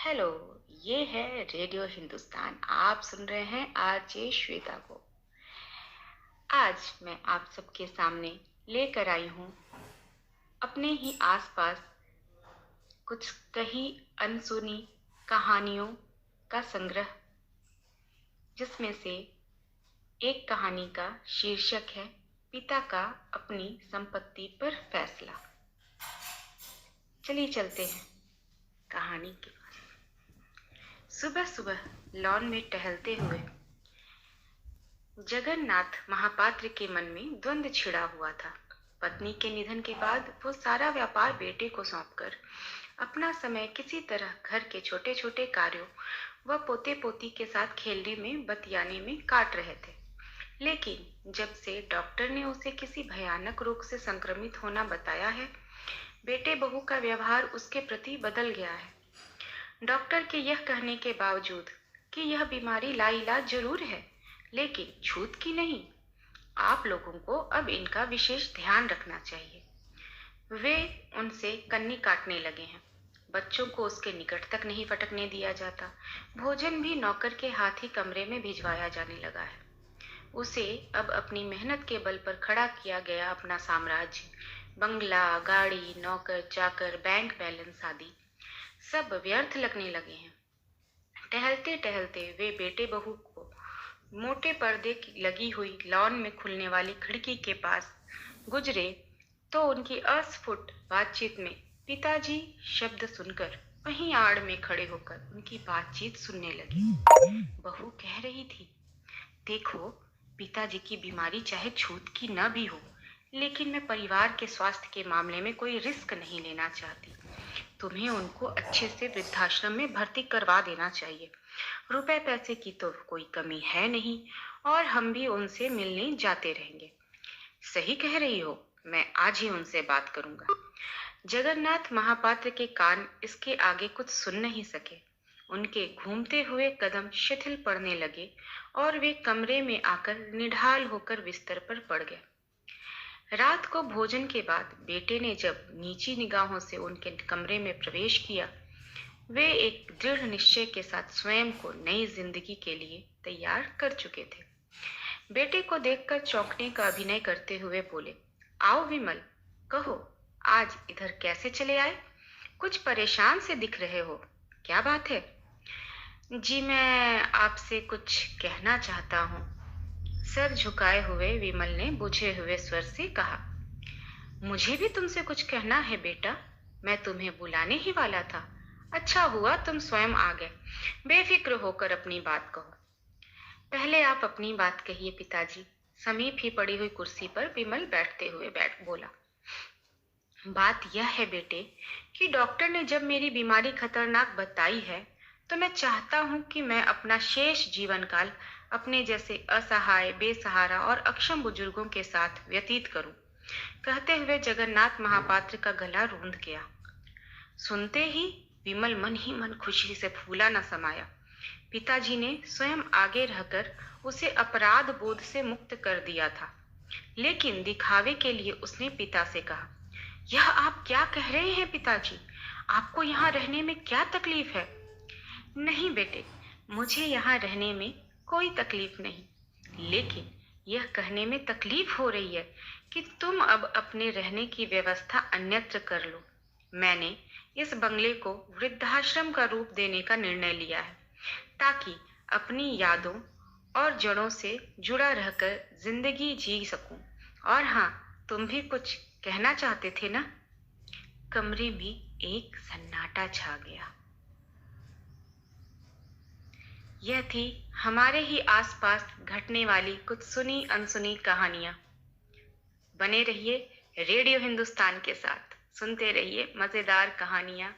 Hello. ये है radio Hindustan. आप सुन रहे हैं आरजे श्वेता को। आज मैं आप सबके सामने लेकर आई हूँ अपने ही आसपास कुछ कही अनसुनी कहानियों का संग्रह, जिसमें से एक कहानी का शीर्षक है पिता का अपनी संपत्ति पर फैसला। चलिए चलते हैं कहानी के पास। सुबह सुबह लॉन में टहलते हुए जगन्नाथ महापात्र के मन में द्वंद्व छिड़ा हुआ था। पत्नी के निधन के बाद वो सारा व्यापार बेटे को सौंपकर अपना समय किसी तरह घर के छोटे छोटे कार्यों व पोते पोती के साथ खेलने में बतियाने में काट रहे थे। लेकिन जब से डॉक्टर ने उसे किसी भयानक रोग से संक्रमित होना बताया है, बेटे बहू का व्यवहार उसके प्रति बदल गया है। डॉक्टर के यह कहने के बावजूद कि यह बीमारी लाइलाज जरूर है, लेकिन छूत की नहीं। आप लोगों को अब इनका विशेष ध्यान रखना चाहिए। वे उनसे कन्नी काटने लगे हैं। बच्चों को उसके निकट तक नहीं फटकने दिया जाता। भोजन भी नौकर के हाथ ही कमरे में भिजवाया जाने लगा है। उसे अब अपनी मेहनत के बल पर खड़ा किया गया अपना साम्राज्य, बंगला, गाड़ी, नौकर चाकर, बैंक बैलेंस आदि सब व्यर्थ लगने लगे हैं। टहलते टहलते वे बेटे बहू को मोटे पर्दे की लगी हुई लॉन में खुलने वाली खिड़की के पास गुजरे तो उनकी अस्फुट बातचीत में पिताजी शब्द सुनकर वहीं आड़ में खड़े होकर उनकी बातचीत सुनने लगे। बहू कह रही थी, देखो, पिताजी की बीमारी चाहे छूत की न भी हो, लेकिन मैं परिवार के स्वास्थ्य के मामले में कोई रिस्क नहीं लेना चाहती। तुम्हें उनको अच्छे से वृद्धाश्रम में भर्ती करवा देना चाहिए। रुपए पैसे की तो कोई कमी है नहीं और हम भी उनसे मिलने जाते रहेंगे। सही कह रही हो, मैं आज ही उनसे बात करूंगा। जगन्नाथ महापात्र के कान इसके आगे कुछ सुन नहीं सके। उनके घूमते हुए कदम शिथिल पड़ने लगे और वे कमरे में आकर निढाल होकर बिस्तर पर पड़ गए। रात को भोजन के बाद बेटे ने जब नीची निगाहों से उनके कमरे में प्रवेश किया, वे एक दृढ़ निश्चय के साथ स्वयं को नई जिंदगी के लिए तैयार कर चुके थे। बेटे को देखकर चौंकने का अभिनय करते हुए बोले, आओ विमल, कहो, आज इधर कैसे चले आए? कुछ परेशान से दिख रहे हो, क्या बात है? जी, मैं आपसे कुछ कहना चाहता हूँ, सर झुकाए हुए विमल ने बुझे हुए स्वर से कहा। मुझे भी तुमसे कुछ कहना है बेटा, मैं तुम्हें बुलाने ही वाला था। अच्छा हुआ तुम स्वयं आ गए। बेफिक्र होकर अपनी बात कहो। पहले आप अपनी बात कहिए पिताजी। समीप ही पड़ी हुई कुर्सी पर विमल बैठते हुए बोला। बात यह है बेटे कि डॉक्टर ने जब मेरी बीमारी खतरनाक बताई है, तो मैं चाहता हूं कि मैं अपना शेष जीवन काल अपने जैसे असहाय, बेसहारा और अक्षम बुजुर्गों के साथ व्यतीत करूं। कहते हुए जगन्नाथ महापात्र का गला रूंध गया। सुनते ही विमल मन ही मन खुशी से फूला न समाया। पिताजी ने स्वयं आगे रहकर उसे अपराध बोध से मुक्त कर दिया था, लेकिन दिखावे के लिए उसने पिता से कहा, यह आप क्या कह रहे हैं पिताजी? आपको यहाँ रहने में क्या तकलीफ है? नहीं बेटे, मुझे यहाँ रहने में कोई तकलीफ नहीं, लेकिन यह कहने में तकलीफ हो रही है कि तुम अब अपने रहने की व्यवस्था अन्यत्र कर लो। मैंने इस बंगले को वृद्धाश्रम का रूप देने का निर्णय लिया है, ताकि अपनी यादों और जड़ों से जुड़ा रहकर जिंदगी जी सकूं। और हाँ, तुम भी कुछ कहना चाहते थे ना? कमरे में एक सन्नाटा छा गया। यह थी हमारे ही आसपास घटने वाली कुछ सुनी अनसुनी कहानियां। बने रहिए रेडियो हिंदुस्तान के साथ, सुनते रहिए मजेदार कहानियां।